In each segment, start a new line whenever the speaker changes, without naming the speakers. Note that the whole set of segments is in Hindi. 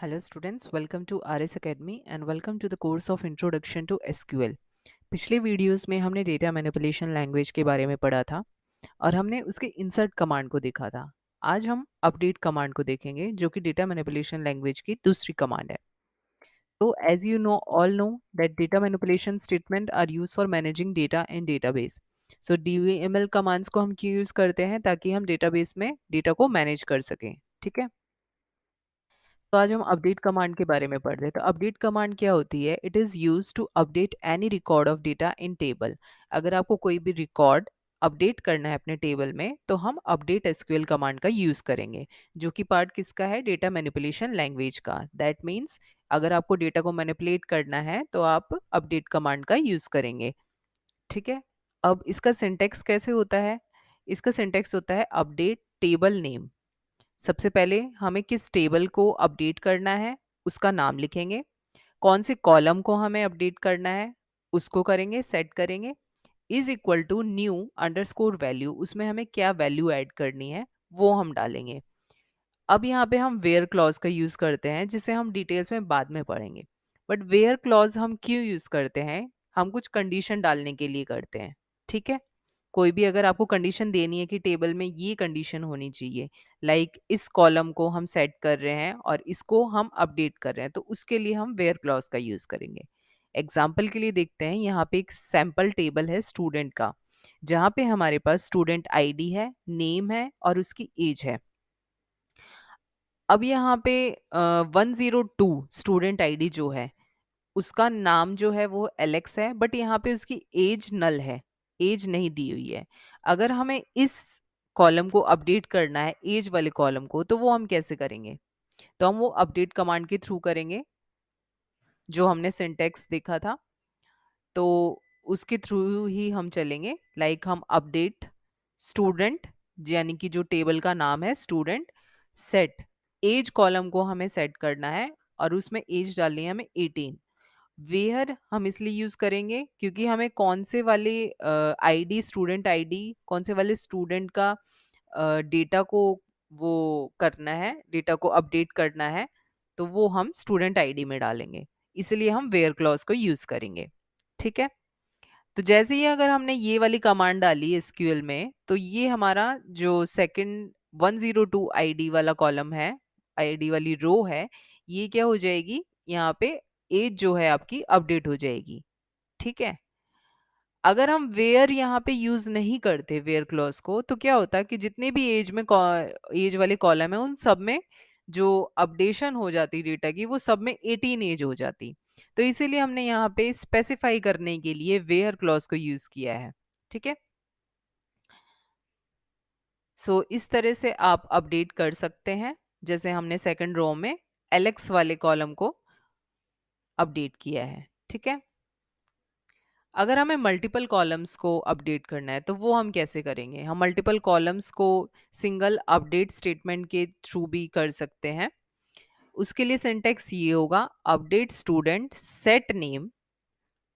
Hello students, welcome to RS Academy and welcome to the course of Introduction to SQL। पिछले वीडियोस में हमने डेटा मैनिपुलेशन लैंग्वेज के बारे में पढ़ा था और हमने उसके इंसर्ट कमांड को देखा था। आज हम अपडेट कमांड को देखेंगे जो कि डेटा मैनिपुलेशन लैंग्वेज की दूसरी कमांड है। तो as you know all know that data manipulation statement are use for managing data in database. So DVML commands को हम क्यों यूज करते हैं ताकि हम डेटाबेस में डेटा को मैनेज कर सकें। ठीक है, तो आज हम अपडेट कमांड के बारे में पढ़ रहे हैं। तो अपडेट कमांड क्या होती है? It is use to update any record of data in table. अगर आपको कोई भी रिकॉर्ड अपडेट करना है अपने टेबल में तो हम अपडेट एसक्यूएल कमांड का यूज करेंगे, जो कि पार्ट किसका है? डेटा मैनिपुलेशन लैंग्वेज का। दैट मीन्स अगर आपको डेटा को मैनिपुलेट करना है तो आप अपडेट कमांड का यूज करेंगे। ठीक है, अब इसका सिंटेक्स कैसे होता है? इसका सिंटेक्स होता है अपडेट टेबल नेम। सबसे पहले हमें किस टेबल को अपडेट करना है उसका नाम लिखेंगे, कौन से कॉलम को हमें अपडेट करना है उसको करेंगे, सेट करेंगे। Is equal to new underscore value, उसमें हमें क्या वैल्यू ऐड करनी है वो हम डालेंगे। अब यहाँ पे हम वेयर क्लॉज का यूज करते हैं जिसे हम डिटेल्स में बाद में पढ़ेंगे। बट वेयर क्लॉज हम क्यों यूज करते हैं? हम कुछ कंडीशन डालने के लिए करते हैं। ठीक है, कोई भी अगर आपको कंडीशन देनी है कि टेबल में ये कंडीशन होनी चाहिए, लाइक इस कॉलम को हम सेट कर रहे हैं और इसको हम अपडेट कर रहे हैं, तो उसके लिए हम वेयर क्लॉज का यूज करेंगे। एग्जाम्पल के लिए देखते हैं, यहाँ पे एक सैम्पल टेबल है स्टूडेंट का, जहाँ पे हमारे पास स्टूडेंट आईडी है, नेम है और उसकी एज है। अब यहाँ पे 102 स्टूडेंट आईडी जो है उसका नाम जो है वो एलेक्स है, बट यहाँ पे उसकी एज नल है, एज नहीं दी हुई है। अगर हमें इस कॉलम को अपडेट करना है, एज वाले कॉलम को, तो वो हम कैसे करेंगे? तो हम वो अपडेट कमांड के थ्रू करेंगे, जो हमने सिंटेक्स देखा था। तो उसके थ्रू ही हम चलेंगे। लाइक हम अपडेट स्टूडेंट, यानी कि जो टेबल का नाम है स्टूडेंट, सेट एज कॉलम को हमें सेट करना है और उसमें एज डालनी है हमें 18। वेयर हम इसलिए यूज करेंगे क्योंकि हमें कौन से वाले आईडी, स्टूडेंट आईडी, कौन से वाले स्टूडेंट का डेटा को वो करना है, डेटा को अपडेट करना है, तो वो हम स्टूडेंट आईडी में डालेंगे। इसलिए हम वेयर क्लॉज को यूज करेंगे। ठीक है, तो जैसे ही अगर हमने ये वाली कमांड डाली एसक्यूएल में, तो ये हमारा जो सेकंड 102 आईडी वाला कॉलम है, आईडी वाली रो है, ये क्या हो जाएगी? यहाँ पे एज जो है आपकी अपडेट हो जाएगी। ठीक है, अगर हम वेयर यहाँ पे यूज नहीं करते वेयर क्लॉज को, तो क्या होता कि जितने भी एज में एज वाले कॉलम है उन सब में जो अपडेशन हो जाती डेटा की, वो सब में 18 एज हो जाती। तो इसीलिए हमने यहाँ पे स्पेसिफाई करने के लिए वेयर क्लॉज को यूज किया है। ठीक है, सो इस तरह से आप अपडेट कर सकते हैं, जैसे हमने सेकंड रो में एलेक्स वाले कॉलम को अपडेट किया है। ठीक है, अगर हमें मल्टीपल कॉलम्स को अपडेट करना है तो वो हम कैसे करेंगे? हम मल्टीपल कॉलम्स को सिंगल अपडेट स्टेटमेंट के थ्रू भी कर सकते हैं। उसके लिए सिंटेक्स ये होगा, अपडेट स्टूडेंट सेट नेम।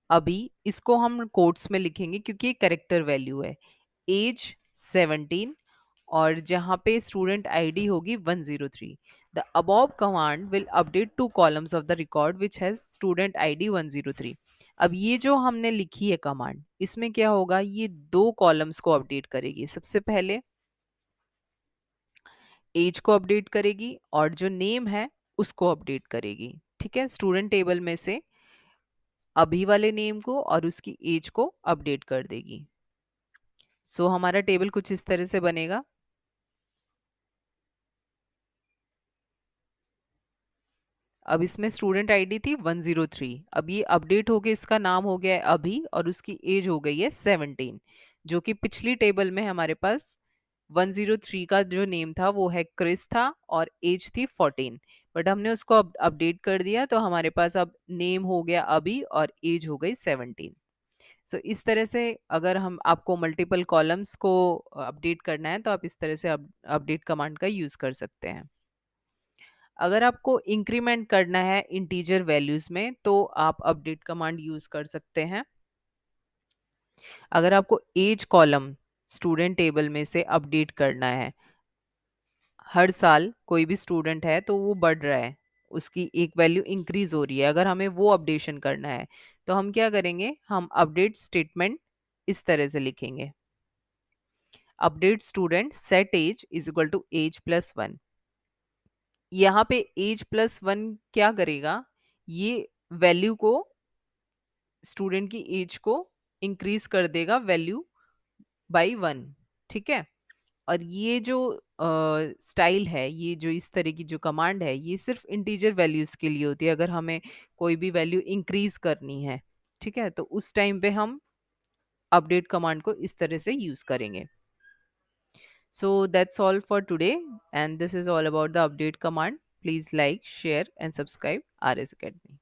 अभी इसको हम कोट्स में लिखेंगे क्योंकि ये करेक्टर वैल्यू है, एज 17, और जहाँ पे स्टूडेंट आईडी होगी 103। The above command will update two columns of the record which has student ID 103। अब ये जो हमने लिखी है कमांड, इसमें क्या होगा? ये दो कॉलम्स को अपडेट करेगी। सबसे पहले एज को अपडेट करेगी और जो नेम है उसको अपडेट करेगी। ठीक है, स्टूडेंट टेबल में से अभी वाले नेम को और उसकी एज को अपडेट कर देगी। सो हमारा टेबल कुछ इस तरह से बनेगा। अब इसमें स्टूडेंट आईडी थी 103, अब ये अपडेट होके इसका नाम हो गया है अभी और उसकी एज हो गई है 17, जो कि पिछली टेबल में हमारे पास 103 का जो नेम था वो है क्रिस था और एज थी 14। बट हमने उसको अपडेट कर दिया तो हमारे पास अब नेम हो गया अभी और एज हो गई 17। सो इस तरह से अगर हम आपको मल्टीपल कॉलम्स को अपडेट करना है तो आप इस तरह से अपडेट कमांड का यूज कर सकते हैं। अगर आपको इंक्रीमेंट करना है इंटीजर वैल्यूज में तो आप अपडेट कमांड यूज कर सकते हैं। अगर आपको एज कॉलम स्टूडेंट टेबल में से अपडेट करना है, हर साल कोई भी स्टूडेंट है तो वो बढ़ रहा है, उसकी एक वैल्यू इंक्रीज हो रही है, अगर हमें वो अपडेशन करना है तो हम क्या करेंगे, हम अपडेट स्टेटमेंट इस तरह से लिखेंगे, update student set age is equal to age plus 1। यहाँ पे एज प्लस 1 क्या करेगा, ये वैल्यू को, स्टूडेंट की एज को इंक्रीज कर देगा वैल्यू बाई 1। ठीक है, और ये जो स्टाइल है, ये जो इस तरह की जो कमांड है, ये सिर्फ इंटीजर वैल्यूज के लिए होती है, अगर हमें कोई भी वैल्यू इंक्रीज करनी है। ठीक है, तो उस टाइम पे हम अपडेट कमांड को इस तरह से यूज करेंगे। So that's all for today, and this is all about the update command. Please like, share and subscribe RS Academy.